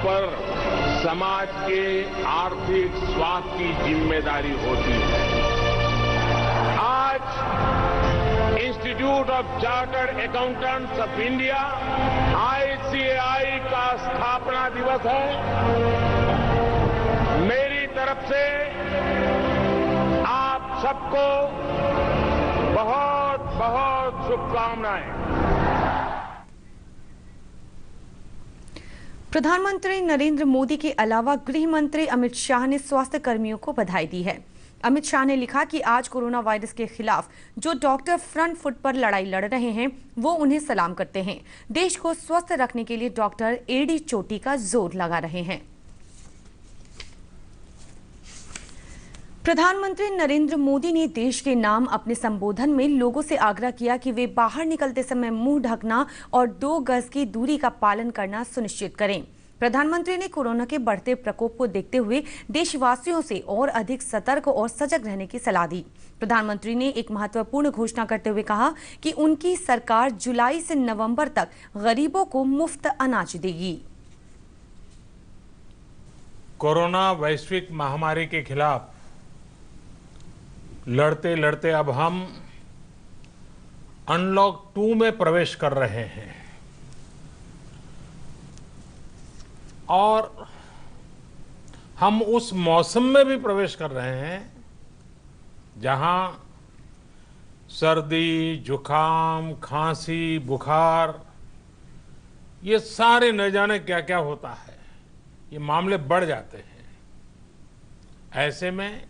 पर समाज के आर्थिक स्वास्थ्य की जिम्मेदारी होती है। आज institute of chartered accountants of India ICAI का स्थापना दिवस है। मेरी तरफ से आप सबको बहुत बहुत शुभकामनाएं। प्रधानमंत्री नरेंद्र मोदी के अलावा गृह मंत्री अमित शाह ने स्वास्थ्य कर्मियों को बधाई दी है। अमित शाह ने लिखा कि आज कोरोना वायरस के खिलाफ जो डॉक्टर फ्रंट फुट पर लड़ाई लड़ रहे हैं वो उन्हें सलाम करते हैं। देश को स्वस्थ रखने के लिए डॉक्टर एड़ी चोटी का जोर लगा रहे हैं। प्रधानमंत्री नरेंद्र मोदी ने देश के नाम अपने संबोधन में लोगों से आग्रह किया कि वे बाहर निकलते समय मुंह ढकना और 2 गज की दूरी का पालन करना सुनिश्चित करें। प्रधानमंत्री ने कोरोना के बढ़ते प्रकोप को देखते हुए देशवासियों से और अधिक सतर्क और सजग रहने की सलाह दी। प्रधानमंत्री ने एक महत्वपूर्ण घोषणा करते हुए कहा कि उनकी सरकार जुलाई से नवंबर तक गरीबों को मुफ्त अनाज देगी। कोरोना वैश्विक महामारी के खिलाफ लड़ते लड़ते अब हम अनलॉक 2 में प्रवेश कर रहे हैं और हम उस मौसम में भी प्रवेश कर रहे हैं जहां सर्दी, जुकाम, खांसी, बुखार ये सारे न जाने क्या क्या होता है, ये मामले बढ़ जाते हैं। ऐसे में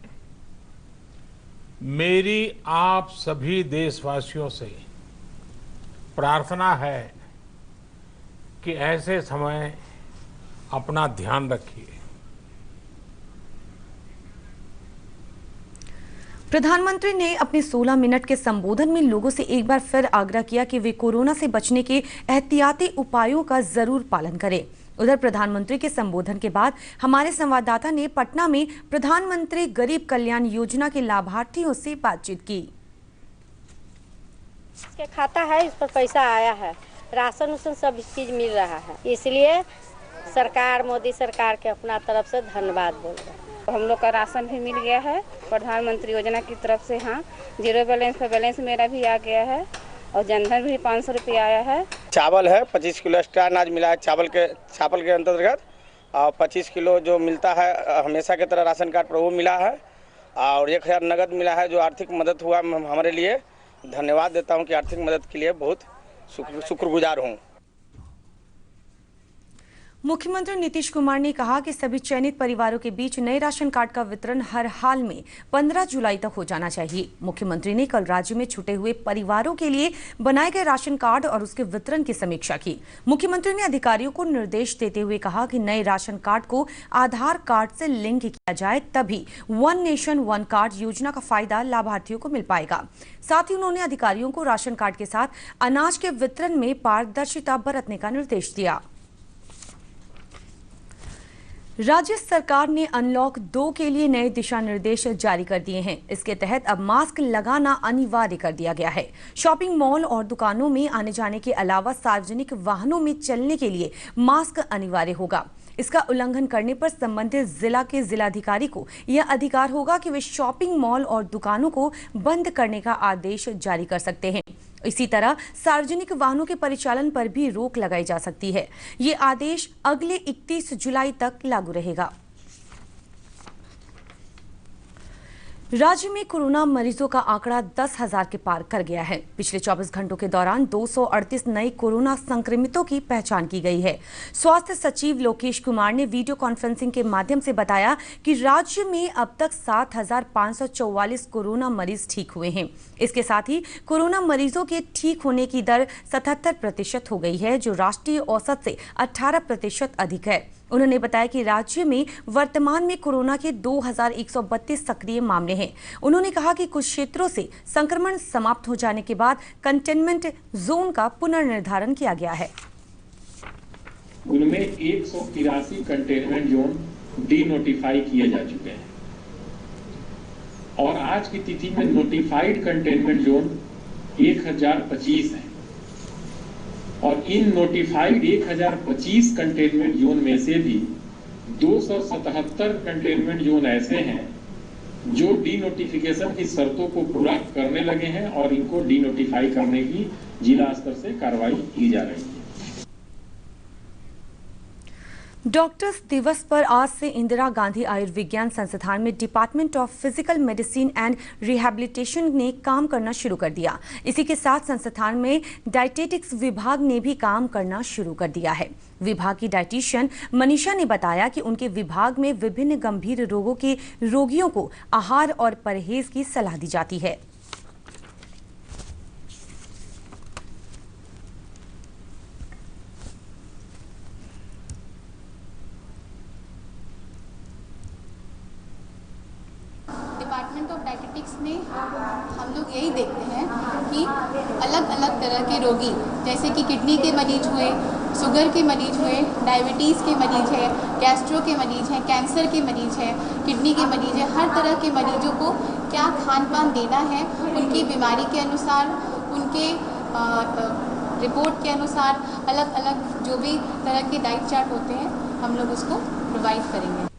मेरी आप सभी देशवासियों से प्रार्थना है कि ऐसे समय अपना ध्यान रखिए। प्रधानमंत्री ने अपने 16 मिनट के संबोधन में लोगों से एक बार फिर आग्रह किया कि वे कोरोना से बचने के एहतियाती उपायों का जरूर पालन करें। उधर प्रधानमंत्री के संबोधन के बाद हमारे संवाददाता ने पटना में प्रधानमंत्री गरीब कल्याण योजना के लाभार्थियों से बातचीत की। इसके खाता है, इस पर पैसा आया है, राशन उसन सब चीज मिल रहा है, इसलिए सरकार, मोदी सरकार के अपना तरफ से धन्यवाद बोल रहे हैं। हम लोग का राशन भी मिल गया है प्रधानमंत्री योजना की तरफ से। हाँ, 0 बैलेंस पर बैलेंस मेरा भी आ गया है और जनधन भी 500 रुपया आया है। चावल है, 25 किलो एक्स्ट्रा अनाज मिला है चावल के अंतर्गत, और 25 किलो जो मिलता है हमेशा की तरह राशन कार्ड पर वो मिला है, और 1000 नगद मिला है जो आर्थिक मदद हुआ हमारे लिए। धन्यवाद देता हूँ कि आर्थिक मदद के लिए बहुत शुक्रगुजार हूँ। मुख्यमंत्री नीतीश कुमार ने कहा कि सभी चयनित परिवारों के बीच नए राशन कार्ड का वितरण हर हाल में 15 जुलाई तक हो जाना चाहिए। मुख्यमंत्री ने कल राज्य में छूटे हुए परिवारों के लिए बनाए गए राशन कार्ड और उसके वितरण की समीक्षा की। मुख्यमंत्री ने अधिकारियों को निर्देश देते हुए कहा कि नए राशन कार्ड को आधार कार्ड से लिंक किया जाए, तभी 1 नेशन 1 कार्ड योजना का फायदा लाभार्थियों को मिल पाएगा। साथ ही उन्होंने अधिकारियों को राशन कार्ड के साथ अनाज के वितरण में पारदर्शिता बरतने का निर्देश दिया। राज्य सरकार ने अनलॉक 2 के लिए नए दिशा निर्देश जारी कर दिए हैं। इसके तहत अब मास्क लगाना अनिवार्य कर दिया गया है। शॉपिंग मॉल और दुकानों में आने जाने के अलावा सार्वजनिक वाहनों में चलने के लिए मास्क अनिवार्य होगा। इसका उल्लंघन करने पर संबंधित जिला के जिलाधिकारी को यह अधिकार होगा कि वे शॉपिंग मॉल और दुकानों को बंद करने का आदेश जारी कर सकते हैं। इसी तरह सार्वजनिक वाहनों के परिचालन पर भी रोक लगाई जा सकती है। ये आदेश अगले 31 जुलाई तक लागू रहेगा। राज्य में कोरोना मरीजों का आंकड़ा 10,000 के पार कर गया है। पिछले 24 घंटों के दौरान 238 नए कोरोना संक्रमितों की पहचान की गई है। स्वास्थ्य सचिव लोकेश कुमार ने वीडियो कॉन्फ्रेंसिंग के माध्यम से बताया कि राज्य में अब तक 7,544 कोरोना मरीज ठीक हुए हैं। इसके साथ ही कोरोना मरीजों के ठीक होने की दर 77% हो गई है, जो राष्ट्रीय औसत से 18% अधिक है। उन्होंने बताया कि राज्य में वर्तमान में कोरोना के 2,132 सक्रिय मामले हैं। उन्होंने कहा कि कुछ क्षेत्रों से संक्रमण समाप्त हो जाने के बाद कंटेनमेंट जोन का पुनर्निर्धारण किया गया है। उनमें 183 कंटेनमेंट जोन डी नोटिफाई किए जा चुके हैं और आज की तिथि में नोटिफाइड कंटेनमेंट जोन 1025 है। और इन नोटिफाइड 1025 कंटेनमेंट जोन में से भी 277 कंटेनमेंट जोन ऐसे हैं जो डी नोटिफिकेशन की शर्तों को पूरा करने लगे हैं और इनको डी नोटिफाई करने की जिला स्तर से कार्रवाई की जा रही है। डॉक्टर्स दिवस पर आज से इंदिरा गांधी आयुर्विज्ञान संस्थान में department of physical medicine and rehabilitation ने काम करना शुरू कर दिया। इसी के साथ संस्थान में डायटेटिक्स विभाग ने भी काम करना शुरू कर दिया है। विभाग की डाइटिशियन मनीषा ने बताया कि उनके विभाग में विभिन्न गंभीर रोगों के रोगियों को आहार और परहेज की सलाह दी जाती है। डिपार्टमेंट ऑफ डायटेटिक्स में हम लोग यही देखते हैं कि अलग अलग तरह के रोगी, जैसे कि किडनी के मरीज हुए, शुगर के मरीज हुए, डायबिटीज़ के मरीज है, गैस्ट्रो के मरीज हैं, कैंसर के मरीज है, किडनी के मरीज है, हर तरह के मरीजों को क्या खान पान देना है, उनकी बीमारी के अनुसार, उनके रिपोर्ट के अनुसार अलग अलग जो भी तरह के डाइट चार्ट होते हैं हम लोग उसको प्रोवाइड करेंगे।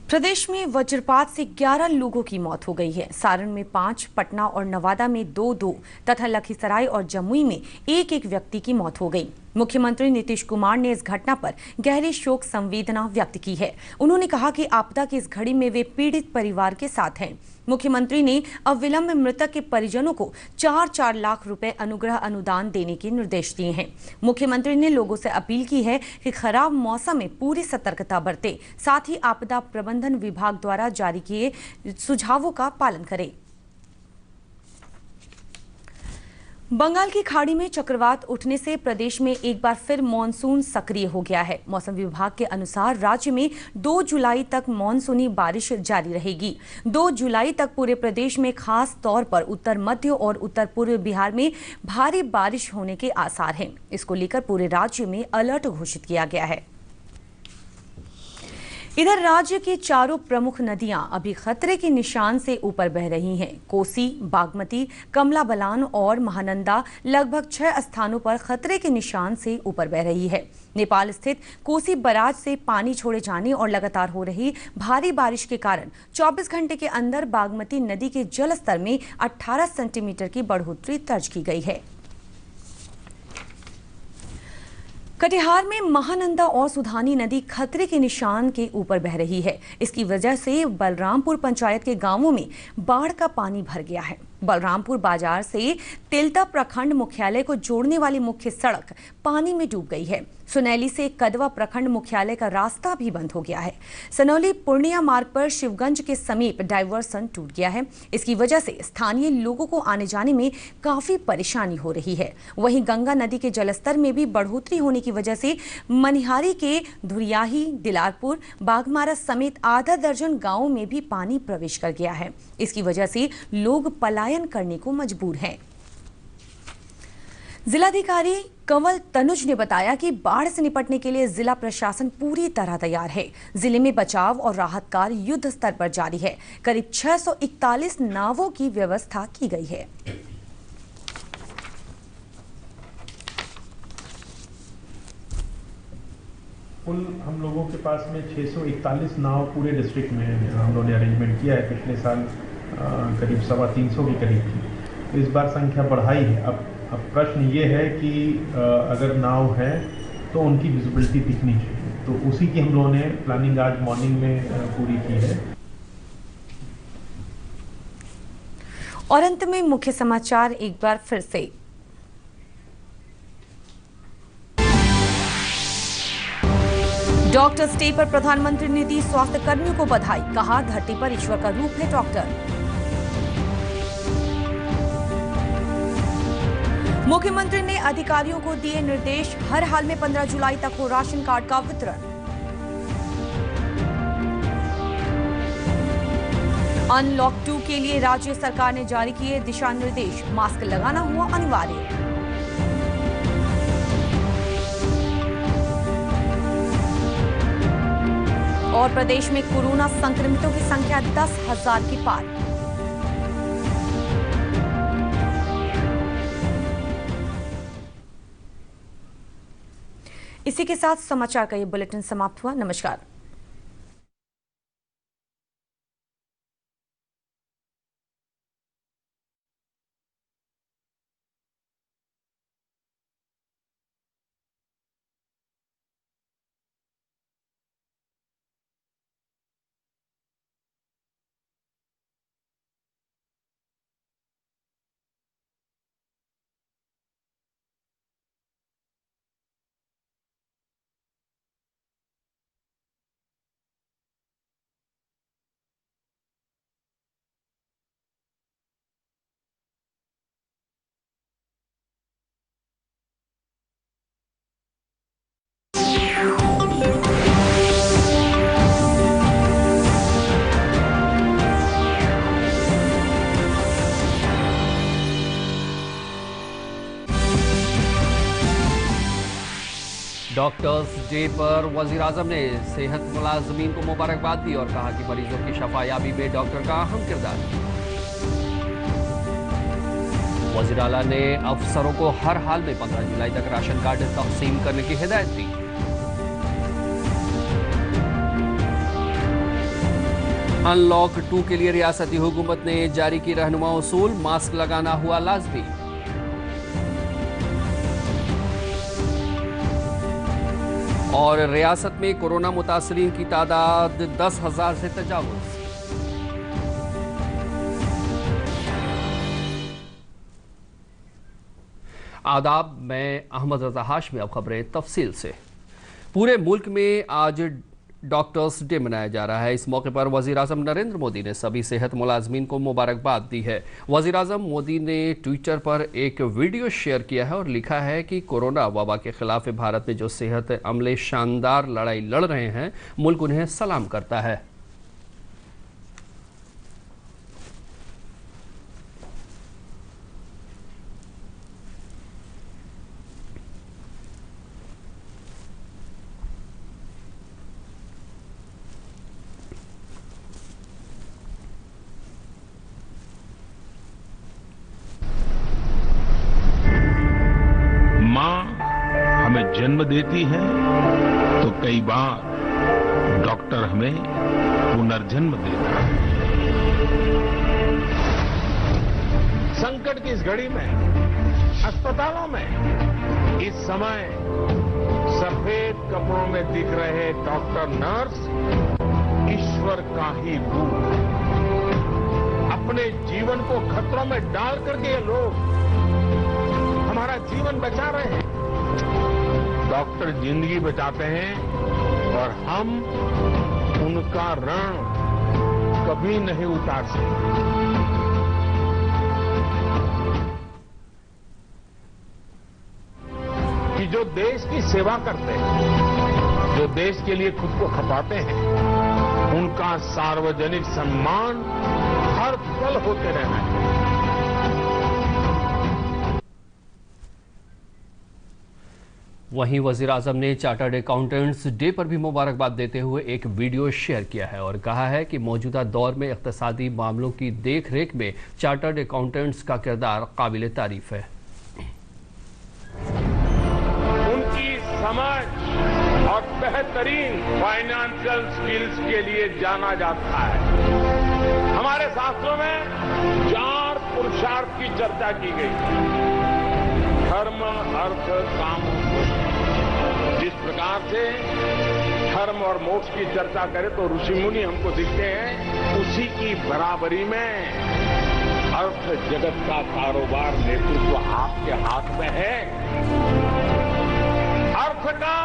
प्रदेश में वज्रपात से 11 लोगों की मौत हो गई है। सारण में 5, पटना और नवादा में 2 तथा लखीसराय और जमुई में 1 व्यक्ति की मौत हो गई। मुख्यमंत्री नीतीश कुमार ने इस घटना पर गहरी शोक संवेदना व्यक्त की है। उन्होंने कहा कि आपदा की इस घड़ी में वे पीड़ित परिवार के साथ हैं। मुख्यमंत्री ने अविलंब मृतक के परिजनों को 4-4 लाख रुपए अनुग्रह अनुदान देने के निर्देश दिए हैं। मुख्यमंत्री ने लोगों से अपील की है कि खराब मौसम में पूरी सतर्कता बरतें, साथ ही आपदा प्रबंधन विभाग द्वारा जारी किए सुझावों का पालन करें। बंगाल की खाड़ी में चक्रवात उठने से प्रदेश में एक बार फिर मानसून सक्रिय हो गया है। मौसम विभाग के अनुसार राज्य में 2 जुलाई तक मानसूनी बारिश जारी रहेगी। 2 जुलाई तक पूरे प्रदेश में खास तौर पर उत्तर मध्य और उत्तर पूर्व बिहार में भारी बारिश होने के आसार हैं। इसको लेकर पूरे राज्य में अलर्ट घोषित किया गया है। इधर राज्य की चारों प्रमुख नदियां अभी खतरे के निशान से ऊपर बह रही हैं। कोसी, बागमती, कमला बलान और महानंदा लगभग 6 स्थानों पर खतरे के निशान से ऊपर बह रही है। नेपाल स्थित कोसी बराज से पानी छोड़े जाने और लगातार हो रही भारी बारिश के कारण 24 घंटे के अंदर बागमती नदी के जलस्तर में 18 सेंटीमीटर की बढ़ोतरी दर्ज की गई है। कटिहार में महानंदा और सुधानी नदी खतरे के निशान के ऊपर बह रही है। इसकी वजह से बलरामपुर पंचायत के गांवों में बाढ़ का पानी भर गया है। बलरामपुर बाजार से तेलता प्रखंड मुख्यालय को जोड़ने वाली मुख्य सड़क पानी में डूब गई है। सुनैली से कदवा प्रखंड मुख्यालय का रास्ता भी बंद हो गया है। सनौली पूर्णिया मार्ग पर शिवगंज के समीप डायवर्सन टूट गया है। इसकी वजह से स्थानीय लोगों को आने जाने में काफी परेशानी हो रही है। वहीं गंगा नदी के जलस्तर में भी बढ़ोतरी होने की वजह से मनिहारी के धुरियाही, दिलारपुर, बाघमारा समेत आधा दर्जन गांवों में भी पानी प्रवेश कर गया है। इसकी वजह से लोग पलायन करने को मजबूर हैं। जिलाधिकारी कंवल तनुज ने बताया कि बाढ़ से निपटने के लिए जिला प्रशासन पूरी तरह तैयार है। जिले में बचाव और राहत कार्य युद्ध स्तर पर जारी है। करीब 641 नावों की व्यवस्था की गई है। कुल हम लोगों के पास में 641 नाव पूरे डिस्ट्रिक्ट में हम लोगों ने अरेंजमेंट किया है। पिछले साल करीब 325 के करीब थी। इस बार संख्या बढ़ाई है। अब प्रश्न ये है कि अगर नाव है तो उनकी विजिबिलिटी दिखनी चाहिए, तो उसी की हम लोगों ने प्लानिंग आज मॉर्निंग में पूरी की है। और अंत में मुख्य समाचार एक बार फिर से। डॉक्टर्स डे पर प्रधानमंत्री ने दी स्वास्थ्य कर्मियों को बधाई। कहा, धरती पर ईश्वर का रूप है डॉक्टर। मुख्यमंत्री ने अधिकारियों को दिए निर्देश, हर हाल में 15 जुलाई तक हो राशन कार्ड का वितरण। अनलॉक 2 के लिए राज्य सरकार ने जारी किए दिशा निर्देश, मास्क लगाना हुआ अनिवार्य। और प्रदेश में कोरोना संक्रमितों की संख्या 10,000 के पार। इसी के साथ समाचार का ये बुलेटिन समाप्त हुआ। नमस्कार। डॉक्टर्स डे पर वजीर आजम ने सेहत मुलाजमीन को मुबारकबाद दी और कहा कि मरीजों की शफायाबी में डॉक्टर का अहम किरदार है। वजीर आला ने अफसरों को हर हाल में 15 जुलाई तक राशन कार्ड तकसीम करने की हिदायत दी। अनलॉक 2 के लिए रियासती हुकूमत ने जारी की रहनुमा उसूल, मास्क लगाना हुआ लाजमी। और रियासत में कोरोना मुतासरीन की तादाद 10,000 से तजावुज। आदाब, मैं अहमद रजा हाशमी। अब खबरें तफसील से। पूरे मुल्क में आज डॉक्टर्स डे मनाया जा रहा है। इस मौके पर वज़ीर आज़म नरेंद्र मोदी ने सभी सेहत मुलाजमीन को मुबारकबाद दी है। वज़ीर आज़म मोदी ने ट्विटर पर एक वीडियो शेयर किया है और लिखा है कि कोरोना वबा के खिलाफ भारत में जो सेहत अमले शानदार लड़ाई लड़ रहे हैं, मुल्क उन्हें सलाम करता है। हमें जन्म देती है तो कई बार डॉक्टर हमें पुनर्जन्म देता है। संकट की इस घड़ी में अस्पतालों में इस समय सफेद कपड़ों में दिख रहे डॉक्टर नर्स ईश्वर का ही रूप। अपने जीवन को खतरों में डाल करके ये लोग हमारा जीवन बचा रहे हैं। डॉक्टर जिंदगी बचाते हैं और हम उनका ऋण कभी नहीं उतार सकते। कि जो देश की सेवा करते हैं, जो देश के लिए खुद को खपाते हैं, उनका सार्वजनिक सम्मान हर पल होते रहना चाहिए। वहीं वज़ीर आज़म ने चार्टर्ड अकाउंटेंट्स डे पर भी मुबारकबाद देते हुए एक वीडियो शेयर किया है और कहा है कि मौजूदा दौर में इक़्तिसादी मामलों की देख रेख में चार्टर्ड अकाउंटेंट्स का किरदार काबिल तारीफ है। उनकी समझ और बेहतरीन फाइनेंशियल स्किल्स के लिए जाना जाता है। हमारे शास्त्रों में 4 पुरुषार्थ की चर्चा की गई: धर्म, अर्थ, काम। जिस प्रकार से धर्म और मोक्ष की चर्चा करें तो ऋषि मुनि हमको दिखते हैं, उसी की बराबरी में अर्थ जगत का कारोबार नेतृत्व आपके हाथ में है। अर्थ का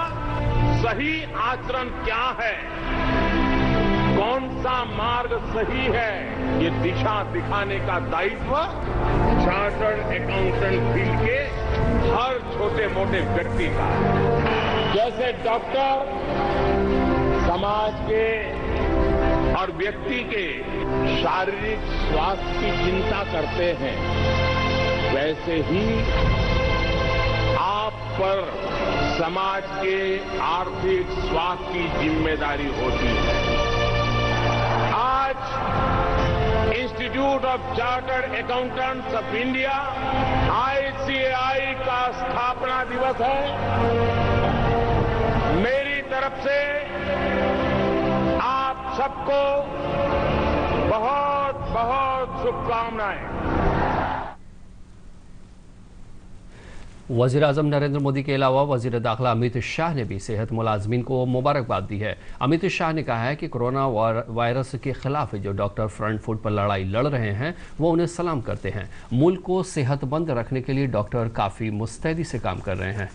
सही आचरण क्या है, कौन सा मार्ग सही है, ये दिशा दिखाने का दायित्व चार्टर्ड अकाउंटेंट फील्ड के हर छोटे मोटे व्यक्ति का है। जैसे डॉक्टर समाज के और व्यक्ति के शारीरिक स्वास्थ्य की चिंता करते हैं, वैसे ही आप पर समाज के आर्थिक स्वास्थ्य की जिम्मेदारी होती है। आज institute of chartered accountants of India ICAI का स्थापना दिवस है। तरफ से आप सबको बहुत बहुत शुभकामनाएं। वज़ीर आज़म नरेंद्र मोदी के अलावा वज़ीर दाखिला अमित शाह ने भी सेहत मुलाजमीन को मुबारकबाद दी है। अमित शाह ने कहा है कि कोरोना वायरस के खिलाफ जो डॉक्टर फ्रंट फुट पर लड़ाई लड़ रहे हैं वो उन्हें सलाम करते हैं। मुल्क को सेहतमंद रखने के लिए डॉक्टर काफ़ी मुस्तैदी से काम कर रहे हैं।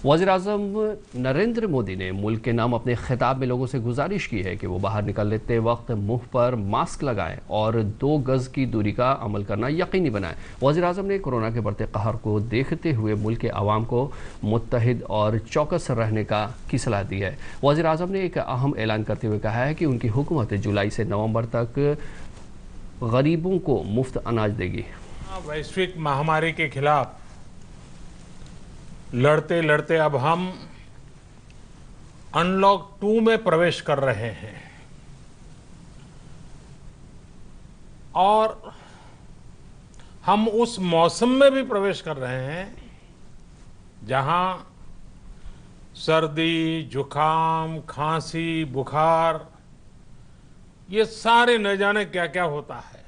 वज़ीर आज़म नरेंद्र मोदी ने मुल्क के नाम अपने खिताब में लोगों से गुजारिश की है कि वो बाहर निकलते वक्त मुंह पर मास्क लगाएं और 2 गज़ की दूरी का अमल करना यकीनी बनाएं। वज़ीर आज़म ने कोरोना के बढ़ते कहर को देखते हुए मुल्क के आवाम को मुत्तहिद और चौकस रहने की सलाह दी है। वज़ीर आज़म ने एक अहम ऐलान करते हुए कहा है कि उनकी हुकूमत जुलाई से नवंबर तक गरीबों को मुफ्त अनाज देगी। वैश्विक महामारी के खिलाफ लड़ते लड़ते अब हम अनलॉक 2 में प्रवेश कर रहे हैं और हम उस मौसम में भी प्रवेश कर रहे हैं जहां सर्दी, जुकाम, खांसी, बुखार ये सारे न जाने क्या क्या होता है,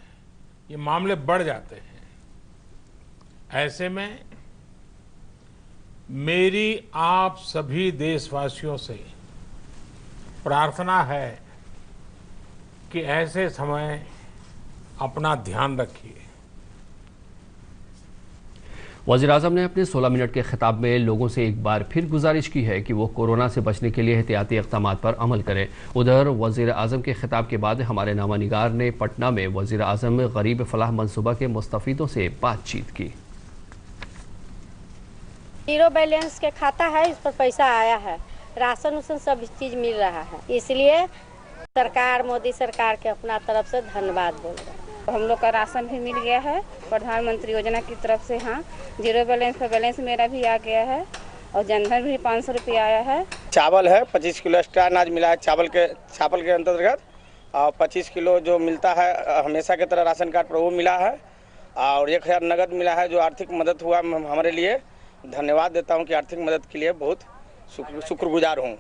ये मामले बढ़ जाते हैं। ऐसे में मेरी आप सभी देशवासियों से प्रार्थना है कि ऐसे समय अपना ध्यान रखिए। वज़ीर आज़म ने अपने 16 मिनट के खिताब में लोगों से एक बार फिर गुजारिश की है कि वो कोरोना से बचने के लिए एहतियाती इक़दामात पर अमल करें। उधर वज़ीर आज़म के खिताब के बाद हमारे नामानिगार ने पटना में वज़ीर आज़म गरीब फलाह मनसूबा के मुस्तफ़ीदों से बातचीत की। जीरो बैलेंस के खाता है, इस पर पैसा आया है, राशन उसन सब चीज़ मिल रहा है, इसलिए सरकार, मोदी सरकार के अपना तरफ से धन्यवाद बोल रहे हैं। हम लोग का राशन भी मिल गया है प्रधानमंत्री योजना की तरफ से। हाँ, जीरो बैलेंस पर बैलेंस मेरा भी आ गया है और जनधन भी 500 रुपये आया है। चावल है 25 किलो एक्स्ट्रा अनाज मिला है चावल के अंतर्गत, और 25 किलो जो मिलता है हमेशा की तरह राशन कार्ड पर वो मिला है, और 1000 नगद मिला है जो आर्थिक मदद हुआ हमारे लिए। धन्यवाद देता हूं कि आर्थिक मदद के लिए बहुत शुक्रगुजार हूं।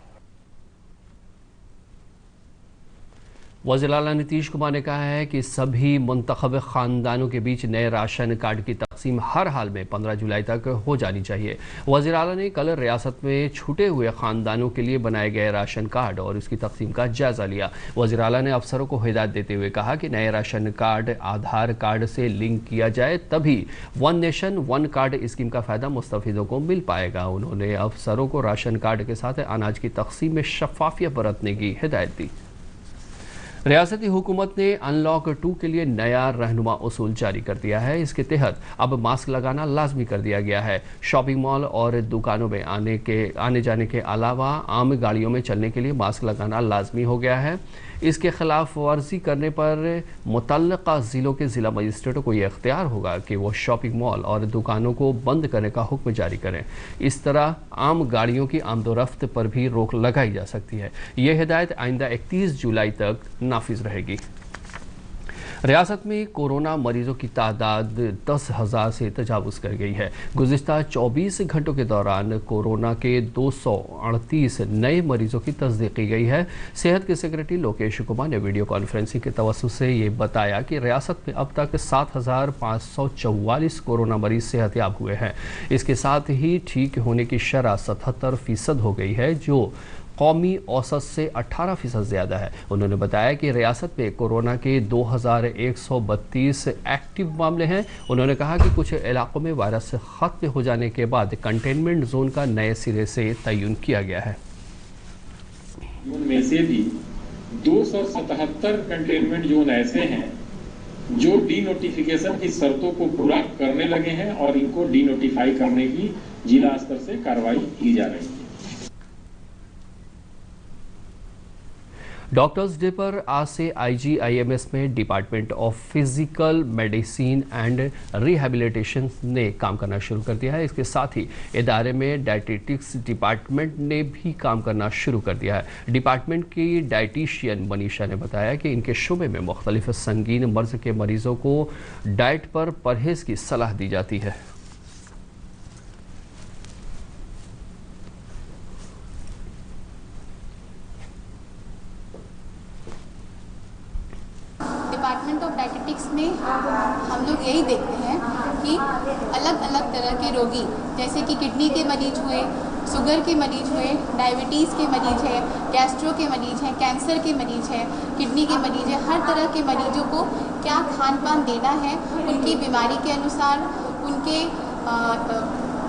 वज़ीर आला नीतीश कुमार ने कहा है कि सभी मुंतखब ख़ानदानों के बीच नए राशन कार्ड की तकसीम हर हाल में 15 जुलाई तक हो जानी चाहिए। वज़ीर आला ने कल रियासत में छूटे हुए ख़ानदानों के लिए बनाए गए राशन कार्ड और इसकी तकसीम का जायज़ा लिया। वज़ीर आला ने अफसरों को हिदायत देते हुए कहा कि नए राशन कार्ड आधार कार्ड से लिंक किया जाए, तभी 1 नेशन 1 कार्ड स्कीम का फ़ायदा मुस्तफ़ीदों को मिल पाएगा। उन्होंने अफसरों को राशन कार्ड के साथ अनाज की तकसीम में शफ़ाफ़ियत बरतने की हिदायत दी। रियासती हुकूमत ने अनलॉक 2 के लिए नया रहनुमा उसूल जारी कर दिया है। इसके तहत अब मास्क लगाना लाजमी कर दिया गया है। शॉपिंग मॉल और दुकानों में आने जाने के अलावा आम गाड़ियों में चलने के लिए मास्क लगाना लाजमी हो गया है। इसके खिलाफ वर्जी करने पर मुतल्लका ज़िलों के ज़िला मजिस्ट्रेटों को यह इख्तियार होगा कि वो शॉपिंग मॉल और दुकानों को बंद करने का हुक्म जारी करें। इस तरह आम गाड़ियों की आमदोरफ्त पर भी रोक लगाई जा सकती है। यह हिदायत आइंदा 31 जुलाई तक नाफिज रहेगी। रियासत में कोरोना मरीजों की तादाद 10,000 से तजावुज़ कर गई है। गुज़िश्ता 24 घंटों के दौरान कोरोना के 238 नए मरीजों की तस्दीक की गई है। सेहत के सेक्रेटरी लोकेश कुमार ने वीडियो कॉन्फ्रेंसिंग के तवस्सुत से ये बताया कि रियासत में अब तक 7,544 कोरोना मरीज सेहतयाब हुए हैं। इसके साथ ही ठीक होने की शरह 77% हो गई है, जो कौमी औसत से 18% ज़्यादा है। उन्होंने बताया कि रियासत में कोरोना के 2132 एक्टिव मामले हैं। उन्होंने कहा कि कुछ इलाकों में वायरस ख़त्म हो जाने के बाद कंटेनमेंट जोन का नए सिरे से तयन किया गया है। उनमें से भी 277 कंटेनमेंट जोन ऐसे हैं जो डी नोटिफिकेशन की शर्तों को पूरा करने लगे हैं और इनको डी नोटिफाई करने की जिला स्तर से कार्रवाई की जा रही है। डॉक्टर्स डे पर आज से IGIMS में department of physical medicine and rehabilitation ने काम करना शुरू कर दिया है। इसके साथ ही इदारे में डायटीटिक्स डिपार्टमेंट ने भी काम करना शुरू कर दिया है। डिपार्टमेंट की डाइटिशियन मनीषा ने बताया कि इनके शुबे में मुख्तलिफ संगीन मर्ज के मरीजों को डाइट पर परहेज की सलाह दी जाती है। डायटिटिक्स में हम लोग यही देखते हैं कि अलग अलग तरह के रोगी, जैसे कि किडनी के मरीज हुए, शुगर के मरीज हुए, डायबिटीज़ के मरीज हैं, गैस्ट्रो के मरीज हैं, कैंसर के मरीज हैं, किडनी के मरीज हैं, हर तरह के मरीजों को क्या खान पान देना है, उनकी बीमारी के अनुसार, उनके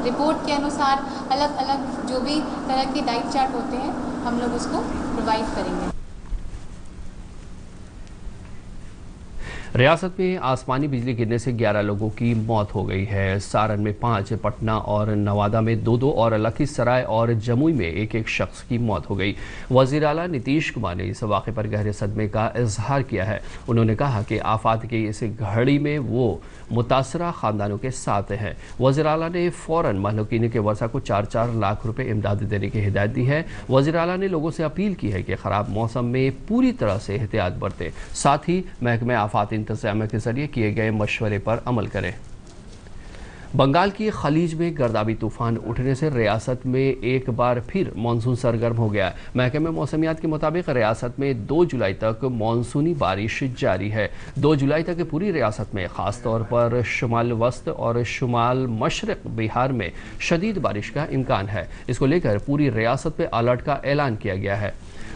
रिपोर्ट के अनुसार अलग अलग जो भी तरह के डाइट चार्ट होते हैं हम लोग उसको प्रोवाइड करेंगे। रियासत में आसमानी बिजली गिरने से 11 लोगों की मौत हो गई है। सारण में 5, पटना और नवादा में 2 और लखीसराय और जमुई में 1 शख्स की मौत हो गई। वजीर आला नीतीश कुमार ने इस वाक़े पर गहरे सदमे का इजहार किया है। उन्होंने कहा कि आफात की इस घड़ी में वो मुतासरा खानदानों के साथ हैं। वजीर आला ने फ़ौरन महलूकीन के वर्षा को 4-4 लाख रुपए इमदाद देने की हिदायत दी है। वजीर आला ने लोगों से अपील की है कि ख़राब मौसम में पूरी तरह से एहतियात बरतें, साथ ही महकमे आफात इंतज़ामिया के जरिए किए गए मशवरे पर अमल करें। बंगाल की खलीज में गर्दाबी तूफान उठने से रियासत में एक बार फिर मानसून सरगर्म हो गया। महकमे मौसमियात के मुताबिक रियासत में 2 जुलाई तक मानसूनी बारिश जारी है। 2 जुलाई तक पूरी रियासत में ख़ास तौर पर शुमाल वस्त और शुमाल मशरक़ बिहार में शदीद बारिश का इम्कान है। इसको लेकर पूरी रियासत में अलर्ट का ऐलान किया गया है।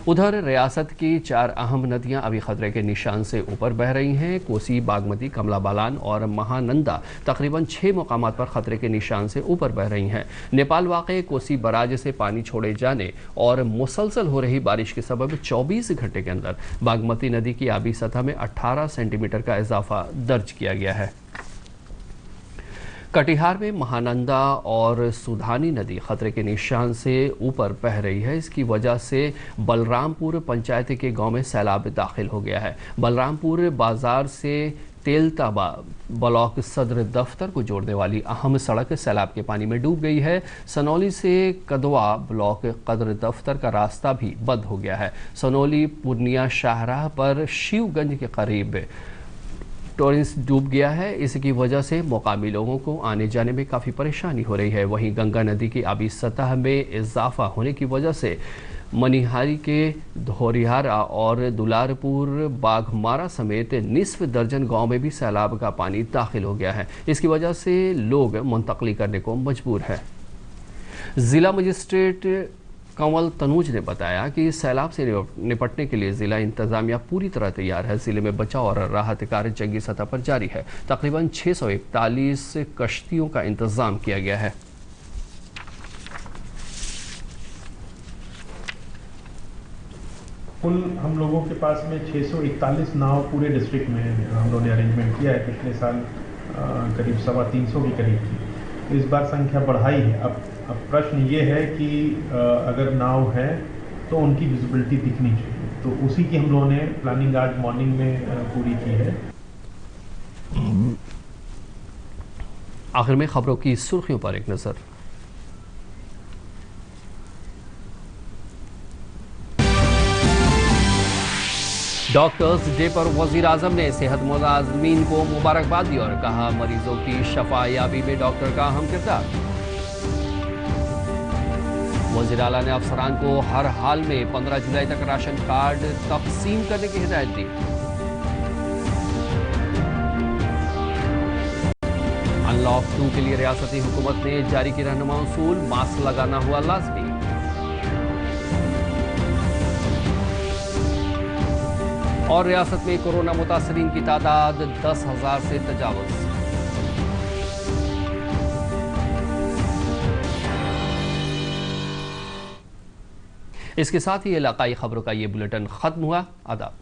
उधर रियासत की 4 अहम नदियां अभी खतरे के निशान से ऊपर बह रही हैं। कोसी, बागमती, कमला बलान और महानंदा तकरीबन 6 मुकामात पर खतरे के निशान से ऊपर बह रही हैं। नेपाल वाक़े कोसी बराज से पानी छोड़े जाने और मुसलसल हो रही बारिश के सबब 24 घंटे के अंदर बागमती नदी की आबी सतह में 18 सेंटीमीटर का इजाफा दर्ज किया गया है। कटिहार में महानंदा और सुधानी नदी खतरे के निशान से ऊपर बह रही है। इसकी वजह से बलरामपुर पंचायत के गांव में सैलाब दाखिल हो गया है। बलरामपुर बाजार से तेलताबा ब्लॉक सदर दफ्तर को जोड़ने वाली अहम सड़क सैलाब के पानी में डूब गई है। सनौली से कदवा ब्लॉक सदर दफ्तर का रास्ता भी बंद हो गया है। सनौली पूर्णिया शाहराह पर शिवगंज के करीब टोरेंस डूब गया है। इसकी वजह से मुकामी लोगों को आने जाने में काफ़ी परेशानी हो रही है। वहीं गंगा नदी की आबी सतह में इजाफा होने की वजह से मनिहारी के धोरिहारा और दुलारपुर बाघमारा समेत निस्फ दर्जन गांव में भी सैलाब का पानी दाखिल हो गया है। इसकी वजह से लोग मुंतकली करने को मजबूर है। जिला मजिस्ट्रेट कंवल तनूज ने बताया कि सैलाब से निपटने के लिए जिला इंतजामिया पूरी तरह तैयार है। जिले में बचाव और राहत कार्य जंगी सतह पर जारी है। तकरीबन 641 कश्तियों का इंतजाम किया गया है। कुल हम लोगों के पास में 641 नाव पूरे डिस्ट्रिक्ट में हम लोगों ने अरेंजमेंट किया है। पिछले साल करीब 325 के करीब थी। इस बार संख्या बढ़ाई है। अब प्रश्न ये है कि अगर नाव है तो उनकी विजिबिलिटी दिखनी चाहिए, तो उसी की हम लोगों ने प्लानिंग आज मॉर्निंग में पूरी की है। आखिर में खबरों की सुर्खियों पर एक नजर। डॉक्टर्स डे पर वजीर आजम ने सेहत मुलाजमीन को मुबारकबाद दी और कहा मरीजों की शफायाबी में डॉक्टर का अहम किरदार। वजीर आला ने अफसरान को हर हाल में 15 जुलाई तक राशन कार्ड तकसीम करने की हिदायत दी। अनलॉक 2 के लिए रियासती हुकूमत ने जारी की रहनुमा उसूल, मास्क लगाना हुआ लाजमी। और रियासत में कोरोना मुतासरीन की तादाद 10,000 से तजावुज। इसके साथ ही इलाकाई खबरों का ये बुलेटिन खत्म हुआ। आदाब।